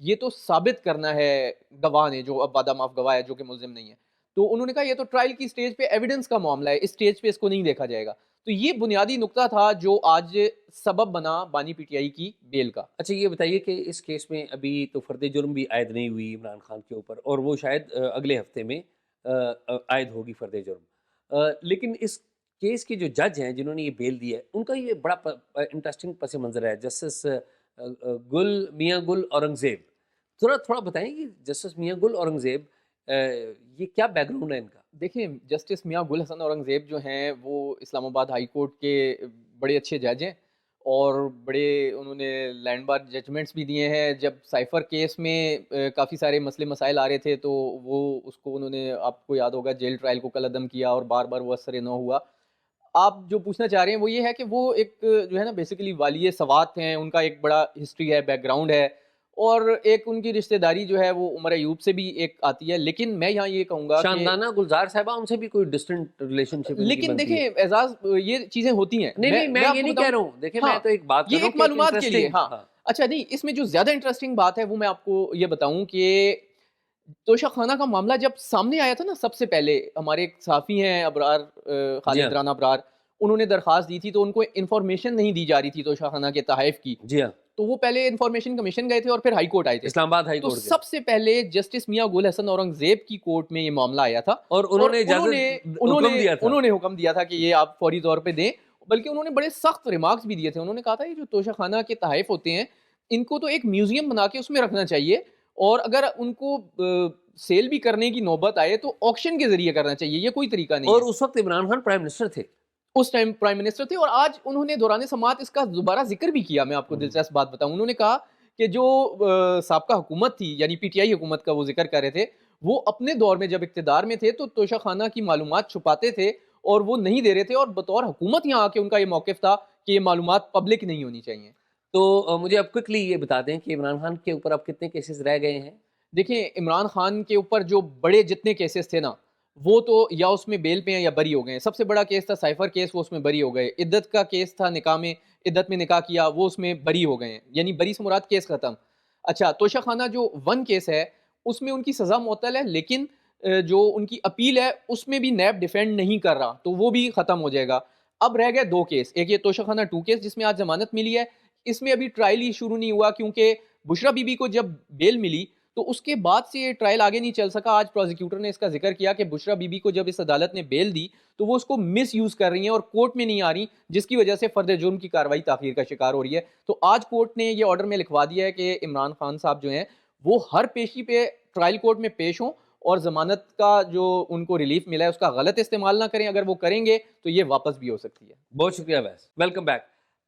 یہ تو ثابت کرنا ہے گواہ نے، جو اب وعدہ معاف گواہ ہے جو کہ ملزم نہیں ہے. تو انہوں نے کہا یہ تو ٹرائل کی سٹیج پہ ایویڈنس کا معاملہ ہے، اس سٹیج پہ اس کو نہیں دیکھا جائے گا. تو یہ بنیادی نقطہ تھا جو آج سبب بنا بانی پی ٹی آئی کی بیل کا. اچھا یہ بتائیے کہ اس کیس میں ابھی تو فرد جرم بھی عائد نہیں ہوئی عمران خان کے اوپر، اور وہ شاید اگلے ہفتے میں عائد ہوگی فرد جرم، لیکن اس کیس کے جو جج ہیں جنہوں نے یہ بیل دی ہے ان کا یہ بڑا انٹرسٹنگ پس منظر ہے. جسٹس میاں گل اورنگزیب، تھوڑا بتائیں کہ جسٹس میاں گل اورنگزیب یہ کیا بیک گراؤنڈ ہے ان کا؟ دیکھیں جسٹس میاں گل حسن اورنگزیب جو ہیں وہ اسلام آباد ہائی کورٹ کے بڑے اچھے جج ہیں، اور بڑے انہوں نے لینڈ مارک ججمنٹس بھی دیے ہیں. جب سائفر کیس میں کافی سارے مسئلے مسائل آ رہے تھے تو وہ اس کو انہوں نے، آپ کو یاد ہوگا، جیل ٹرائل کو قلعدم کیا اور بار بار وہ اثر نو ہوا. آپ جو پوچھنا چاہ رہے ہیں وہ یہ ہے کہ وہ ایک جو ہے نا بیسیکلی والی سوات ہیں، ان کا ایک بڑا ہسٹری ہے، بیک گراؤنڈ ہے، اور ایک ان کی رشتہ داری جو ہے وہ عمر ایوب سے بھی ایک آتی ہے. لیکن میں یہاں یہ کہوں گا کہ شاندانہ گلزار صاحبہ ان سے بھی کوئی ڈسٹنٹ ریلیشن شپ لیکن دیکھیں اعزاز یہ چیزیں ہوتی ہیں. نہیں میں یہ نہیں کہہ رہا ہوں، دیکھیں میں تو ایک بات کر یہ رہا ہوں ایک معلومات کے لیے. ہاں اچھا، نہیں اس میں جو زیادہ انٹرسٹنگ بات ہے وہ میں آپ کو یہ بتاؤں کہ توشہ خانہ کا معاملہ جب سامنے آیا تھا نا، سب سے پہلے ہمارے ایک صحافی ہیں ابرار، خالد رانا ابرار، انہوں نے درخواست دی تھی تو ان کو انفارمیشن نہیں دی جا رہی تھی توشہ خانہ کے تحائف کی. جی ہاں، تو وہ پہلے انفارمیشن کمیشن گئے تھے اور پھر ہائی کورٹ آئے تھے. اسلام آباد ہائی تو کورٹ کے، سب سے پہلے جسٹس میاں گل حسن اورنگزیب کی کورٹ میں یہ معاملہ آیا تھا، اور انہوں نے حکم دیا تھا، انہوں نے حکم دیا تھا کہ یہ آپ فوری طور پہ دیں. بلکہ انہوں نے بڑے سخت ریمارکس بھی دیے تھے. انہوں نے کہا تھا یہ جو توشہ خانہ کے تحائف ہوتے ہیں ان کو تو ایک میوزیم بنا کے اس میں رکھنا چاہیے، اور اگر ان کو سیل بھی کرنے کی نوبت آئے تو آکشن کے ذریعے کرنا چاہیے. یہ کوئی طریقہ نہیں اور ہے. اس وقت عمران خان پرائم منسٹر تھے، اس ٹائم پرائم منسٹر تھے، اور آج انہوں نے دوران سماعت اس کا دوبارہ ذکر بھی کیا. میں آپ کو دلچسپ بات بتاؤں، انہوں نے کہا کہ جو سابقہ حکومت تھی یعنی پی ٹی آئی حکومت کا وہ ذکر کر رہے تھے، وہ اپنے دور میں جب اقتدار میں تھے تو توشہ خانہ کی معلومات چھپاتے تھے اور وہ نہیں دے رہے تھے، اور بطور حکومت یہاں آ کے ان کا یہ موقف تھا کہ یہ معلومات پبلک نہیں ہونی چاہیے. تو مجھے اب کوئکلی یہ بتا دیں کہ عمران خان کے اوپر اب کتنے کیسز رہ گئے ہیں؟ دیکھیں عمران خان کے اوپر جو بڑے جتنے کیسز تھے نا وہ تو یا اس میں بیل پہ ہیں یا بری ہو گئے ہیں. سب سے بڑا کیس تھا سائفر کیس، وہ اس میں بری ہو گئے. عدت کا کیس تھا نکاح میں، عدت میں نکاح کیا، وہ اس میں بری ہو گئے ہیں، یعنی بری سے مراد کیس ختم. اچھا، توشہ خانہ جو 1 کیس ہے اس میں ان کی سزا معطل ہے، لیکن جو ان کی اپیل ہے اس میں بھی نیب ڈیفینڈ نہیں کر رہا، تو وہ بھی ختم ہو جائے گا. اب رہ گئے 2 کیس. ایک یہ توشہ خانہ 2 کیس جس میں آج ضمانت ملی ہے، اس میں ابھی ٹرائل ہی شروع نہیں ہوا کیونکہ بشرا بی بی کو جب بیل ملی تو اس کے بعد سے یہ ٹرائل آگے نہیں چل سکا. آج پروزیکیوٹر نے اس کا ذکر کیا کہ بشرا بی بی کو جب اس عدالت نے بیل دی تو وہ اس کو مس یوز کر رہی ہیں اور کورٹ میں نہیں آ رہی، جس کی وجہ سے فرد جرم کی کارروائی تاخیر کا شکار ہو رہی ہے. تو آج کورٹ نے یہ آرڈر میں لکھوا دیا ہے کہ عمران خان صاحب جو ہیں وہ ہر پیشی پہ ٹرائل کورٹ میں پیش ہوں، اور ضمانت کا جو ان کو ریلیف ملا ہے اس کا غلط استعمال نہ کریں. اگر وہ کریں گے تو یہ واپس بھی ہو سکتی ہے. بہت شکریہ اویس، ویلکم بیک.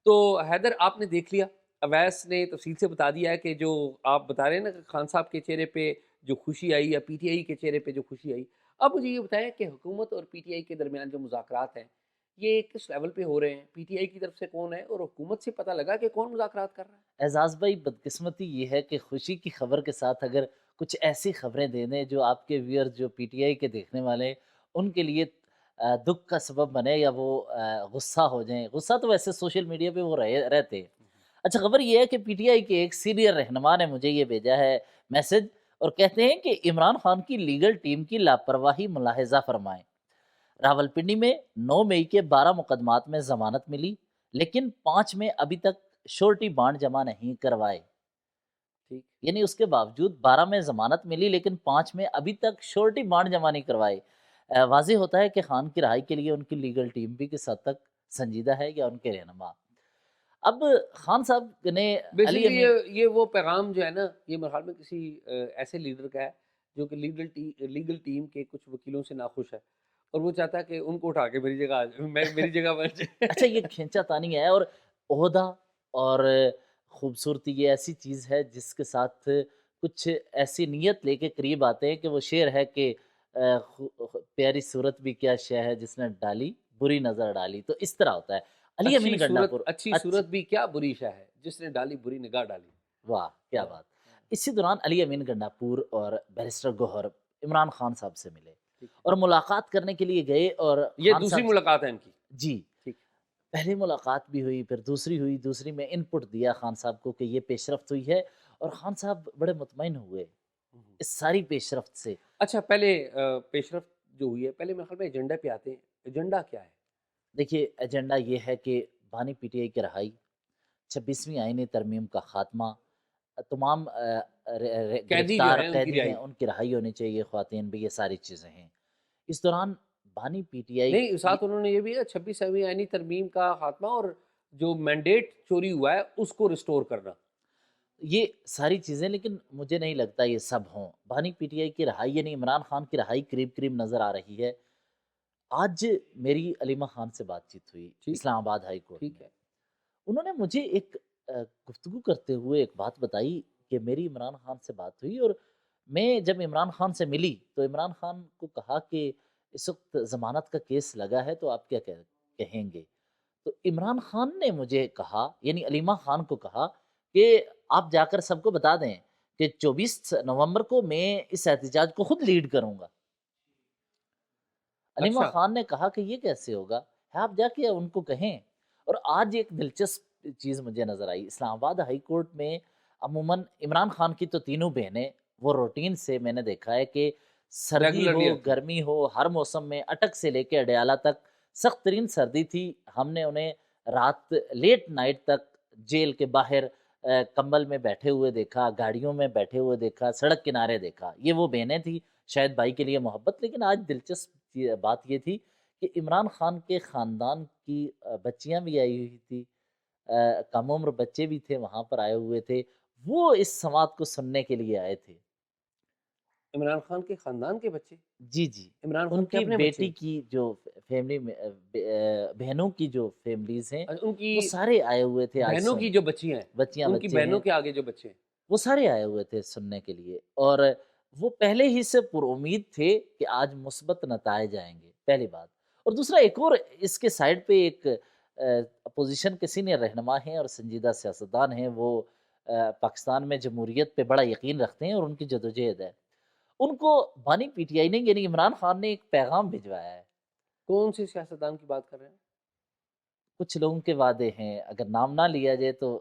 تو حیدر آپ نے دیکھ لیا، اویس نے تفصیل سے بتا دیا ہے کہ جو آپ بتا رہے ہیں نا کہ خان صاحب کے چہرے پہ جو خوشی آئی یا پی ٹی آئی کے چہرے پہ جو خوشی آئی. اب مجھے یہ بتائیں کہ حکومت اور پی ٹی آئی کے درمیان جو مذاکرات ہیں یہ کس لیول پہ ہو رہے ہیں؟ پی ٹی آئی کی طرف سے کون ہے اور حکومت سے پتہ لگا کہ کون مذاکرات کر رہا ہے؟ اعزاز بھائی، بدقسمتی یہ ہے کہ خوشی کی خبر کے ساتھ اگر کچھ ایسی خبریں دے دیں جو آپ کے ویئر جو پی ٹی آئی کے دیکھنے والے ہیں ان کے لیے دکھ کا سبب بنے یا وہ غصہ ہو جائیں. غصہ تو ویسے سوشل میڈیا پہ وہ رہتے ہیں. اچھا، خبر یہ ہے کہ پی ٹی آئی کے ایک سینئر رہنما نے مجھے یہ بھیجا ہے میسج، اور کہتے ہیں کہ عمران خان کی لیگل ٹیم کی لاپرواہی ملاحظہ فرمائیں. راولپنڈی میں 9 مئی کے 12 مقدمات میں ضمانت ملی، لیکن 5 میں ابھی تک شورٹی بانڈ جمع نہیں کروائے. ٹھیک، یعنی اس کے باوجود 12 میں ضمانت ملی لیکن 5 میں ابھی تک شورٹی بانڈ جمع نہیں کروائے. واضح ہوتا ہے کہ خان کی رہائی کے لیے ان کی لیگل ٹیم بھی کس حد تک سنجیدہ ہے یا ان کے رہنما. اب خان صاحب نے بیسیکلی یہ وہ پیغام جو ہے نا یہ میرے خیال میں کسی ایسے لیڈر کا ہے جو کہ لیگل ٹیم کے کچھ وکیلوں سے ناخوش ہے اور وہ چاہتا ہے کہ ان کو اٹھا کے میری جگہ میری جگہ بن جائے. اچھا، یہ کھینچا تانی ہے، اور عہدہ اور خوبصورتی یہ ایسی چیز ہے جس کے ساتھ کچھ ایسی نیت لے کے قریب آتے ہیں کہ وہ شعر ہے کہ پیاری صورت بھی کیا شے ہے جس نے ڈالی بری نظر ڈالی. تو اس طرح ہوتا ہے. علی امین گنڈا پور، اچھی صورت بھی کیا بری شے ہے جس نے ڈالی بری نگاہ ڈالی. واہ کیا بات. اسی دوران علی امین گنڈا پور اور بیرسٹر گوہر عمران خان صاحب سے ملے اور ملاقات کرنے کے لیے گئے. اور یہ دوسری ملاقات ہے ان کی. جی ٹھیک، پہلی ملاقات بھی ہوئی، پھر دوسری ہوئی. دوسری میں ان پٹ دیا خان صاحب کو کہ یہ پیش رفت ہوئی ہے اور خان صاحب بڑے مطمئن ہوئے اس ساری پیش رفت سے۔ اچھا پہلے پیش رفت جو ہوئی ہے، پہلے میرے خیال میں ایجنڈا پہ آتے ہیں، ایجنڈا کیا ہے؟ دیکھیے ایجنڈا یہ ہے کہ بانی پی ٹی آئی کی رہائی، 26ویں آئینی ترمیم کا خاتمہ، تمام قیدی جو گرفتار ہیں ان کی قیدی رہائی، ہیں ان کی رہائی ہونی چاہیے، خواتین بھی، یہ ساری چیزیں ہیں۔ اس دوران بانی پی ٹی آئی نہیں ساتھ انہوں نے یہ بھی ہے 26ویں آئینی ترمیم کا خاتمہ اور جو مینڈیٹ چوری ہوا ہے اس کو ریسٹور کرنا۔ یہ ساری چیزیں، لیکن مجھے نہیں لگتا یہ سب ہوں۔ بانی پی ٹی آئی کی رہائی یعنی عمران خان کی رہائی قریب قریب نظر آ رہی ہے۔ آج میری علیمہ خان سے بات چیت ہوئی ٹھیک اسلام آباد ہائی کورٹ ٹھیک میں۔ ہے، انہوں نے مجھے ایک گفتگو کرتے ہوئے ایک بات بتائی کہ میری عمران خان سے بات ہوئی، اور میں جب عمران خان سے ملی تو عمران خان کو کہا کہ اس وقت ضمانت کا کیس لگا ہے تو آپ کیا کہیں گے؟ تو عمران خان نے مجھے کہا، یعنی علیمہ خان کو کہا کہ آپ جا کر سب کو بتا دیں کہ 24 نومبر کو میں اس احتجاج کو خود لیڈ کروں گا۔ علیمہ اچھا خان نے کہا کہ یہ کیسے ہوگا، آپ جا کے ان کو کہیں۔ اور آج ایک دلچسپ چیز مجھے نظر آئی، اسلام آباد ہائی کورٹ میں عموماً عمران خان کی تو تینوں بہنیں وہ روٹین سے میں نے دیکھا ہے کہ سردی ہو ریگولرلی آتی ہیں۔ گرمی ہو ہر موسم میں، اٹک سے لے کے اڈیالہ تک سخت ترین سردی تھی، ہم نے انہیں رات لیٹ نائٹ تک جیل کے باہر کمبل میں بیٹھے ہوئے دیکھا، گاڑیوں میں بیٹھے ہوئے دیکھا، سڑک کنارے دیکھا۔ یہ وہ بہنیں تھیں، شاید بھائی کے لیے محبت۔ لیکن آج دلچسپ بات یہ تھی کہ عمران خان کے خاندان کی بچیاں بھی آئی ہوئی تھی، کم عمر بچے بھی تھے وہاں پر آئے ہوئے تھے، وہ اس سماعت کو سننے کے لیے آئے تھے۔ عمران خان کے خاندان کے بچے، جی جی، عمران ان خان کے کی اپنے بچے، بیٹی کی جو فیملی میں بہنوں کی جو فیملیز ہیں ان کی وہ سارے آئے ہوئے تھے آج بہنوں کی جو بچی ہیں، بچیاں ان کی بچے ہیں، بہنوں کے آگے جو بچے ہیں۔ وہ سارے آئے ہوئے تھے سننے کے لیے، اور وہ پہلے ہی سے پر امید تھے کہ آج مثبت نتائج آئیں گے، پہلی بات۔ اور دوسرا ایک اور اس کے سائڈ پہ ایک اپوزیشن کے سینئر رہنما ہیں اور سنجیدہ سیاستدان ہیں، وہ پاکستان میں جمہوریت پہ بڑا یقین رکھتے ہیں اور ان کی جدوجہد ہے۔ ان کو بانی پی ٹی آئی نے یعنی عمران خان نے ایک پیغام بھجوایا ہے۔ کون سی سیاستدان کی بات کر رہے ہیں؟ کچھ لوگوں کے وعدے ہیں، اگر نام نہ لیا جائے تو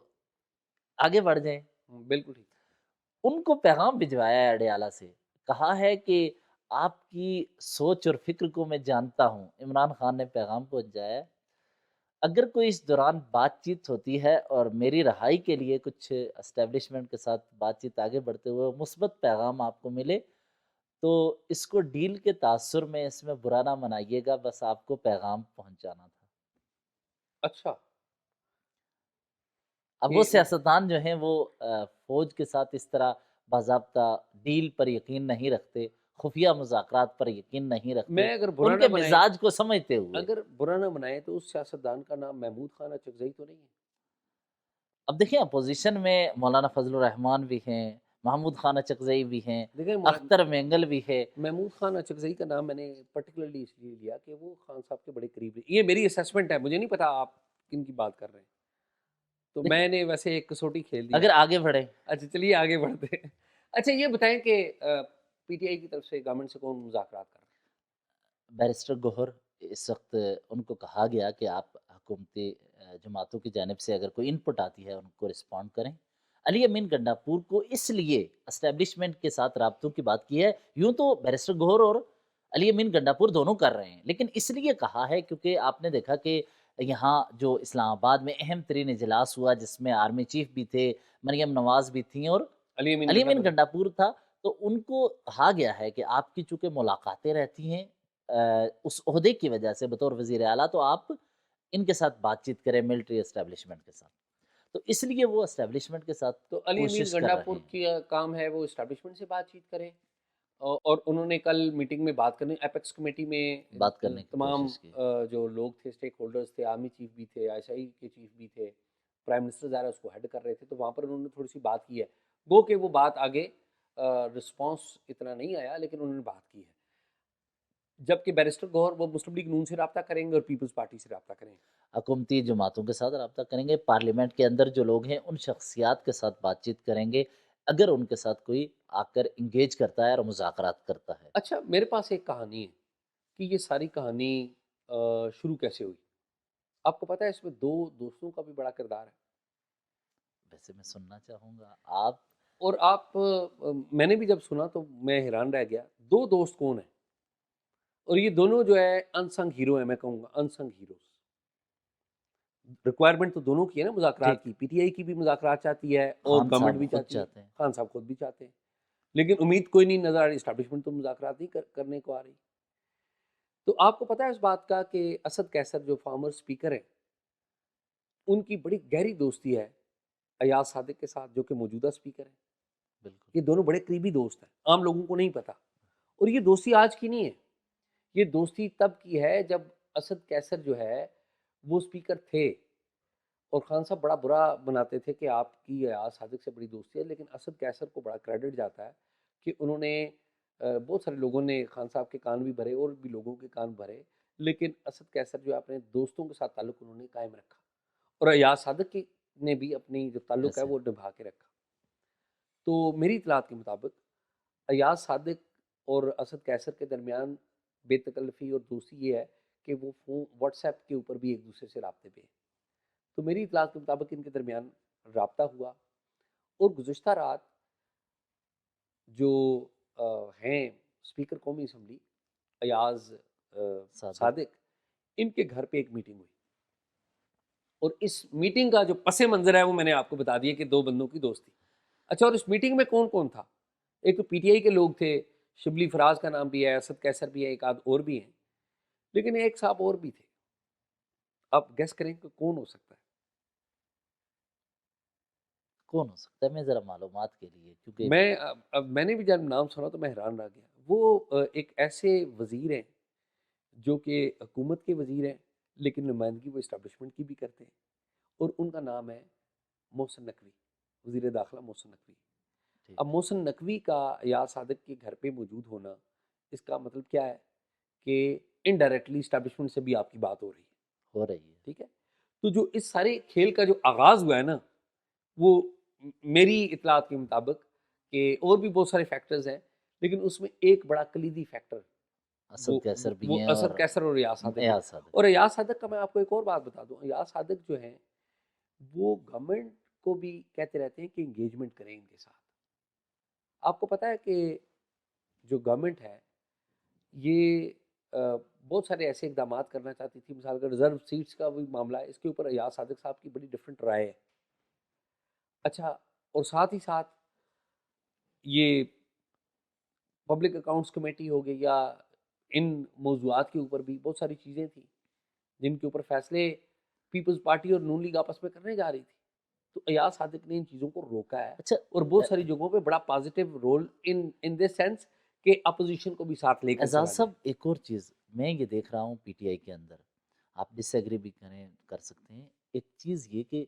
آگے بڑھ جائیں۔ بالکل ٹھیک۔ ان کو پیغام بھجوایا ہے اڈیالہ سے، کہا ہے کہ آپ کی سوچ اور فکر کو میں جانتا ہوں۔ عمران خان نے پیغام پہنچایا ہے، اگر کوئی اس دوران بات چیت ہوتی ہے اور میری رہائی کے لیے کچھ اسٹیبلشمنٹ کے ساتھ بات چیت آگے بڑھتے ہوئے مثبت پیغام آپ کو ملے تو اس کو ڈیل کے تاثر میں اس میں برا نہ منائیے گا، بس آپ کو پیغام پہنچانا تھا۔ اچھا اب وہ یہ سیاستدان جو ہیں وہ فوج کے ساتھ اس طرح باضابطہ ڈیل پر یقین نہیں رکھتے، خفیہ مذاکرات پر یقین نہیں رکھتے، میں اگر برا ان نہ کے بنائیں، مزاج کو سمجھتے ہوئے۔ اگر برا نہ بنائیں تو اس سیاستدان کا نام محمود خان اچکزئی تو نہیں ہے؟ اب دیکھیں اپوزیشن میں مولانا فضل الرحمان بھی ہیں، محمود خان اچکزئی بھی ہیں، دیکھیں اختر مینگل بھی ہے۔ محمود خان اچکزئی کا نام میں نے پرٹیکولرلی اس لیے لیا کہ وہ خان صاحب کے بڑے قریب ہیں۔ یہ میری اسیسمنٹ ہے، مجھے نہیں پتا آپ کن کی بات کر رہے ہیں، تو میں نے ویسے ایک کسوٹی کھیل دیا اگر ہے۔ آگے بڑھیں، اچھا چلیے آگے بڑھتے ہیں۔ اچھا یہ بتائیں کہ پی ٹی آئی کی طرف سے گورنمنٹ سے کون مذاکرات کر رہا ہے؟ بیرسٹر گوہر اس وقت ان کو کہا گیا کہ آپ حکومتی جماعتوں کی جانب سے اگر کوئی انپٹ آتی ہے ان کو رسپونڈ کریں۔ علی امین گنڈاپور کو اس لیے اسٹیبلشمنٹ کے ساتھ رابطوں کی بات کی ہے، یوں تو بیرسٹر گوہر اور علی امین گنڈاپور دونوں کر رہے ہیں، لیکن اس لیے کہا ہے کیونکہ آپ نے دیکھا کہ یہاں جو اسلام آباد میں اہم ترین اجلاس ہوا جس میں آرمی چیف بھی تھے، مریم نواز بھی تھیں اور علی امین علی امین گنڈا گنڈاپور تھا، تو ان کو کہا گیا ہے کہ آپ کی چونکہ ملاقاتیں رہتی ہیں اس عہدے کی وجہ سے بطور وزیر اعلیٰ، تو آپ ان کے ساتھ بات چیت کریں ملٹری اسٹیبلشمنٹ کے ساتھ، تو اس لیے وہ اسٹیبلشمنٹ کے ساتھ تو علی امین کوشش کر رہے گنڈاپور ہیں کی کام ہے وہ اسٹیبلشمنٹ سے بات چیت کریں، اور انہوں نے کل میٹنگ میں بات کرنی، ایپیکس کمیٹی میں بات کرنے کی تمام کوشش کی۔ جو لوگ تھے اسٹیک ہولڈرز تھے، آرمی چیف بھی تھے، آئی ایس آئی کے چیف بھی تھے، پرائم منسٹر ظاہر اس کو ہیڈ کر رہے تھے، تو وہاں پر انہوں نے تھوڑی سی بات کی ہے، گو کہ وہ بات آگے رسپانس اتنا نہیں آیا لیکن انہوں نے بات کی ہے، جبکہ بیرسٹر گوہر وہ مسلم لیگ نون سے رابطہ کریں گے اور پیپلز پارٹی سے رابطہ کریں گے۔ حکومتی جماعتوں کے ساتھ رابطہ کریں گے، پارلیمنٹ کے اندر جو لوگ ہیں ان شخصیات کے ساتھ بات چیت کریں گے اگر ان کے ساتھ کوئی آ کر انگیج کرتا ہے اور مذاکرات کرتا ہے۔ اچھا میرے پاس ایک کہانی ہے کہ یہ ساری کہانی شروع کیسے ہوئی؟ آپ کو پتہ ہے اس میں دو دوستوں کا بھی بڑا کردار ہے۔ ویسے میں سننا چاہوں گا، آپ اور آپ میں نے بھی جب سنا تو میں حیران رہ گیا. 2 دوست کون ہیں؟ اور یہ دونوں جو ہے انسنگ ہیرو ہیں، میں کہوں گا انسنگ ہیروز. ریکوائرمنٹ تو دونوں کی ہے نا مذاکرات ٹھیک، کی. پی ٹی آئی کی بھی مذاکرات چاہتی ہے اور خان گورنمنٹ صاحب بھی خود چاہتی ہے. چاہتے ہیں. خان صاحب خود بھی چاہتے ہیں، لیکن امید کوئی نہیں نظر آ رہی. اسٹیبلشمنٹ تو مذاکرات نہیں کرنے کو آ رہی. تو آپ کو پتہ ہے اس بات کا کہ اسد قیصر جو فارمر اسپیکر ہیں ان کی بڑی گہری دوستی ہے ایاز صادق کے ساتھ جو کہ موجودہ اسپیکر ہیں. بالکل. یہ دونوں بڑے قریبی دوست ہیں، عام لوگوں کو نہیں پتہ. اور یہ دوستی آج کی نہیں ہے، یہ دوستی تب کی ہے جب اسد قیصر جو ہے وہ اسپیکر تھے اور خان صاحب بڑا برا بناتے تھے کہ آپ کی ایاز صادق سے بڑی دوستی ہے. لیکن اسد قیصر کو بڑا کریڈٹ جاتا ہے کہ انہوں نے بہت سارے لوگوں نے خان صاحب کے کان بھی بھرے اور بھی لوگوں کے کان بھرے، لیکن اسد قیصر جو ہے اپنے دوستوں کے ساتھ تعلق انہوں نے قائم رکھا اور ایاز صادق کی نے بھی اپنی جو تعلق ہے ایسے وہ نبھا کے رکھا. تو میری اطلاعات کے مطابق ایاز صادق اور اسد قیصر کے درمیان بے تکلفی اور دوستی یہ ہے کہ وہ فون واٹس ایپ کے اوپر بھی ایک دوسرے سے رابطے پہ ہیں. تو میری اطلاعات کے مطابق ان کے درمیان رابطہ ہوا اور گزشتہ رات جو ہیں اسپیکر قومی اسمبلی ایاز صادق. صادق ان کے گھر پہ ایک میٹنگ ہوئی اور اس میٹنگ کا جو پس منظر ہے وہ میں نے آپ کو بتا دیا کہ 2 بندوں کی دوستی. اچھا، اور اس میٹنگ میں کون کون تھا؟ ایک تو پی ٹی آئی کے لوگ تھے، شبلی فراز کا نام بھی ہے، اسد قیصر بھی ہے، ایک آدھ اور بھی ہیں، لیکن ایک صاحب اور بھی تھے. آپ گیس کریں کہ کون ہو سکتا ہے؟ کون ہو سکتا ہے؟ میں ذرا معلومات کے لیے کیونکہ میں نے بھی جب نام سنا تو میں حیران رہ گیا. وہ ایک ایسے وزیر ہیں جو کہ حکومت کے وزیر ہیں لیکن نمائندگی وہ اسٹیبلشمنٹ کی بھی کرتے ہیں اور ان کا نام ہے محسن نقوی، وزیر داخلہ محسن نقوی. ٹھیک اب محسن نقوی کا ایاز صادق کے گھر پہ موجود ہونا اس کا مطلب کیا ہے کہ انڈائریکٹلی اسٹیبلشمنٹ سے بھی آپ کی بات ہو رہی ہے. ہو رہی ہے. ٹھیک ہے، تو جو اس سارے کھیل کا جو آغاز ہوا ہے نا وہ میری اطلاعات کے مطابق کہ اور بھی بہت سارے فیکٹرز ہیں لیکن اس میں ایک بڑا کلیدی فیکٹر اسد قیصر بھی وہ ہیں اسد اور قیصر اور ایاز صادق ہیں. ایاز صادق. اور ایاز صادق کا میں آپ کو ایک اور بات بتا دوں، ایاز صادق جو ہیں وہ گورنمنٹ کو بھی کہتے رہتے ہیں کہ انگیجمنٹ کریں ان کے ساتھ. آپ کو پتہ ہے کہ جو گورنمنٹ ہے یہ بہت سارے ایسے اقدامات کرنا چاہتی تھی، مثال کا ریزرو سیٹس کا بھی معاملہ ہے، اس کے اوپر ایاز صادق صاحب کی بڑی ڈفرینٹ رائے ہے. اچھا، اور ساتھ ہی ساتھ یہ پبلک اکاؤنٹس کمیٹی ہو گئی یا ان موضوعات کے اوپر بھی بہت ساری چیزیں تھیں جن کے اوپر فیصلے پیپلز پارٹی اور نون لیگ آپس میں کرنے جا رہی تھی. تو ایاز صادق نے ان چیزوں کو روکا ہے اچھا، اور بہت ساری جگہوں پہ بڑا positive role in this sense کہ اپوزیشن کو بھی ساتھ لے کر چلا اعزاز صاحب جائے. ایک اور چیز میں یہ دیکھ رہا ہوں پی ٹی آئی کے اندر، آپ ڈس ایگری بھی کر سکتے ہیں. ایک چیز یہ کہ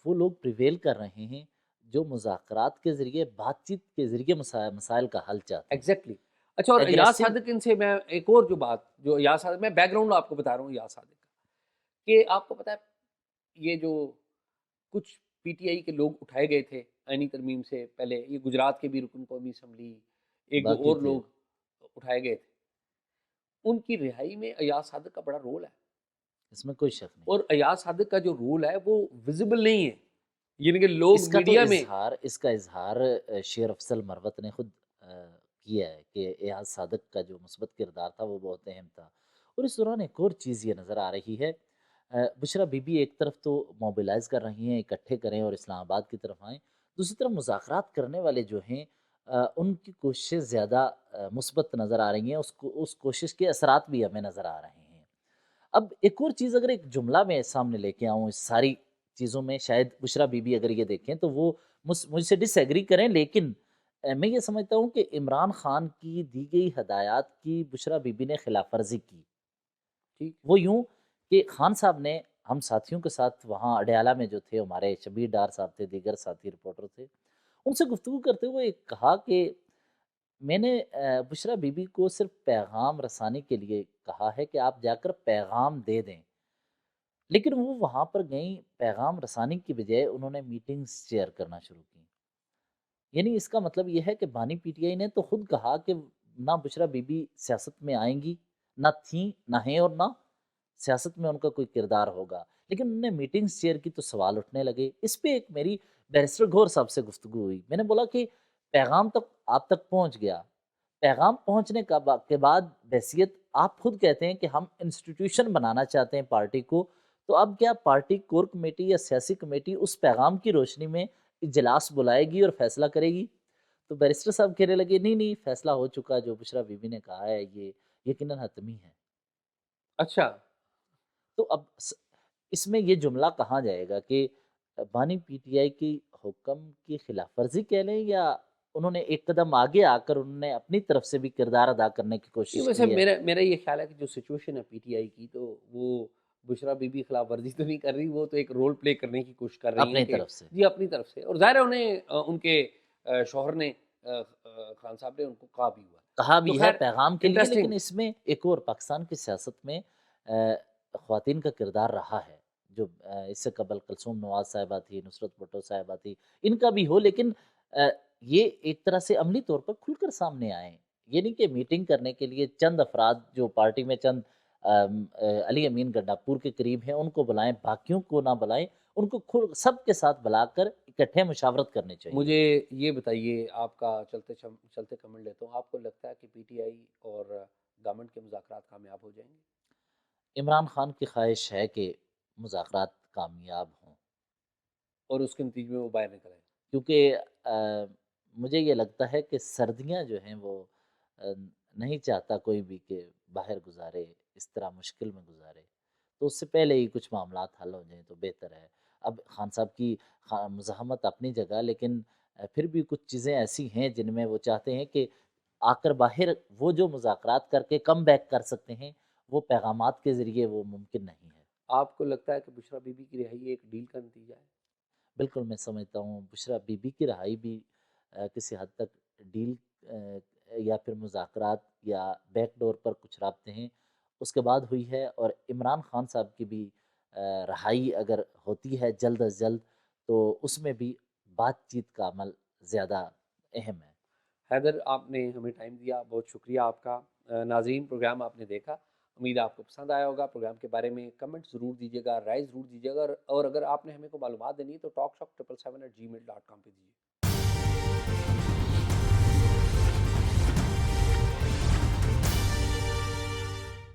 وہ لوگ پریویل کر رہے ہیں جو مذاکرات کے ذریعے بات چیت کے ذریعے مسائل کا حل چاہتے ہیں. ایگزیکٹلی. اچھا، اور ایاز ایگریسو صادق ان سے میں ایک اور جو بات جو ایاز صادق میں بیک گراؤنڈ آپ کو بتا رہا ہوں ایاز صادق کا کہ آپ کو پتہ ہے یہ جو کچھ پی ٹی آئی کے لوگ اٹھائے گئے تھے آئینی ترمیم سے پہلے، یہ گجرات کے بھی رکن قومی اسمبلی ایک دو باقی اور تھے. لوگ اٹھائے گئے تھے، ان کی رہائی میں ایاز صادق کا بڑا رول ہے. اس میں کوئی شک نہیں. اور ایاز صادق کا جو رول ہے وہ ویزیبل نہیں ہے، یعنی کہ لوگ اس کا تو میڈیا میں اظہار شیر افضل مروت نے خود کیا ہے کہ ایاز صادق کا جو مثبت کردار تھا وہ بہت اہم تھا. اور اس دوران ایک اور چیز یہ نظر آ رہی ہے، بشرا بی بی ایک طرف تو موبلائز کر رہی ہیں اکٹھے کریں اور اسلام آباد کی طرف آئیں، دوسری طرف مذاکرات کرنے والے جو ہیں ان کی کوششیں زیادہ مثبت نظر آ رہی ہیں، اس کوشش کے اثرات بھی ہمیں نظر آ رہے ہیں. اب ایک اور چیز اگر ایک جملہ میں سامنے لے کے آؤں اس ساری چیزوں میں، شاید بشرا بی بی اگر یہ دیکھیں تو وہ مجھ سے ڈس ایگری کریں، لیکن میں یہ سمجھتا ہوں کہ عمران خان کی دی گئی ہدایات کی بشرا بی بی نے خلاف ورزی کی. ٹھیک. وہ یوں کہ خان صاحب نے ہم ساتھیوں کے ساتھ وہاں اڈیالہ میں جو تھے، ہمارے شبیر ڈار صاحب تھے، دیگر ساتھی رپورٹر تھے، ان سے گفتگو کرتے ہوئے کہا کہ میں نے بشرا بی بی کو صرف پیغام رسانی کے لیے کہا ہے کہ آپ جا کر پیغام دے دیں، لیکن وہ وہاں پر گئیں، پیغام رسانی کی بجائے انہوں نے میٹنگز چیئر کرنا شروع کی. یعنی اس کا مطلب یہ ہے کہ بانی پی ٹی آئی نے تو خود کہا کہ نہ بشرا بی بی سیاست میں آئیں گی، نہ تھیں، نہ ہیں اور نہ سیاست میں ان کا کوئی کردار ہوگا، لیکن انہوں نے میٹنگز چیئر کی تو سوال اٹھنے لگے۔ اس پہ ایک میری بیرسٹر گھور صاحب سے گفتگو ہوئی، میں نے بولا کہ پیغام تک آپ تک پہنچ گیا، پیغام پہنچنے کے بعد بحیثیت آپ خود کہتے ہیں کہ ہم انسٹیٹیوشن بنانا چاہتے ہیں پارٹی کو، تو اب کیا پارٹی کور کمیٹی یا سیاسی کمیٹی اس پیغام کی روشنی میں اجلاس بلائے گی اور فیصلہ کرے گی؟ تو بیرسٹر صاحب کہنے لگے نہیں نہیں، فیصلہ ہو چکا، جو بشرا بی بی نے کہا ہے یہ یقیناً حتمی ہے۔ اچھا، تو اب اس میں یہ جملہ کہاں جائے گا کہ بانی پی ٹی آئی کی حکم کی خلاف ورزی کہہ لیں، یا انہوں نے ایک قدم آگے آ کر انہوں نے اپنی طرف سے بھی کردار ادا کرنے کی یہ کوشش ویسے کی ہے میرا یہ خیال ہے کہ جو سچویشن ہے پی ٹی آئی کی، تو وہ بشرا بی بی خلاف ورزی تو نہیں کر رہی، وہ تو ایک رول پلے کرنے کی کوشش کر رہی ہیں اپنی کہ طرف سے؟ جی اپنی طرف سے، اور ظاہر ہے انہیں ان کے شوہر نے خان صاحب نے ان کو کہا بھی ہوا ہے۔ کہا تو بھی ہے خیر پیغام کے لیے، انٹرسٹنگ، لیکن اس میں ایک اور پاکستان کی سیاست میں خواتین کا کردار رہا ہے، جو اس سے قبل کلثوم نواز صاحبہ تھی، نصرت بھٹو صاحبہ تھی، ان کا بھی ہو، لیکن یہ ایک طرح سے عملی طور پر کھل کر سامنے آئیں۔ یہ نہیں کہ میٹنگ کرنے کے لیے چند افراد جو پارٹی میں چند علی امین گنڈاپور کے قریب ہیں ان کو بلائیں، باقیوں کو نہ بلائیں، ان کو سب کے ساتھ بلا کر اکٹھے مشاورت کرنی چاہیے۔ مجھے یہ بتائیے، آپ کا چلتے کمنٹ لیتا ہوں، آپ کو لگتا ہے کہ پی ٹی آئی اور گورنمنٹ کے مذاکرات کامیاب ہو جائیں گے عمران خان کی خواہش ہے کہ مذاکرات کامیاب ہوں، اور اس کے نتیجے میں وہ باہر نکل آئیں؟ کیونکہ مجھے یہ لگتا ہے کہ سردیاں جو ہیں وہ نہیں چاہتا کوئی بھی کہ باہر گزارے، اس طرح مشکل میں گزارے، تو اس سے پہلے ہی کچھ معاملات حل ہو جائیں تو بہتر ہے۔ اب خان صاحب کی مزاحمت اپنی جگہ، لیکن پھر بھی کچھ چیزیں ایسی ہیں جن میں وہ چاہتے ہیں کہ آ کر باہر وہ جو مذاکرات کر کے کم بیک کر سکتے ہیں، وہ پیغامات کے ذریعے وہ ممکن نہیں ہے۔ آپ کو لگتا ہے کہ بشرا بی بی کی رہائی ایک ڈیل کا نتیجہ ہے؟ بالکل میں سمجھتا ہوں بشرا بی بی کی رہائی بھی کسی حد تک ڈیل یا پھر مذاکرات یا بیک ڈور پر کچھ رابطے ہیں اس کے بعد ہوئی ہے، اور عمران خان صاحب کی بھی رہائی اگر ہوتی ہے جلد از جلد تو اس میں بھی بات چیت کا عمل زیادہ اہم ہے۔ حیدر، آپ نے ہمیں ٹائم دیا، بہت شکریہ آپ کا۔ ناظرین، پروگرام آپ نے دیکھا، امید ہے آپ کو پسند آیا ہوگا۔ پروگرام کے بارے میں کمنٹ ضرور دیجیے گا، رائے ضرور دیجیے گا، اور اگر آپ نے ہمیں کو معلومات دینی ہے تو talkshock777@gmail.com پہ دیجیے۔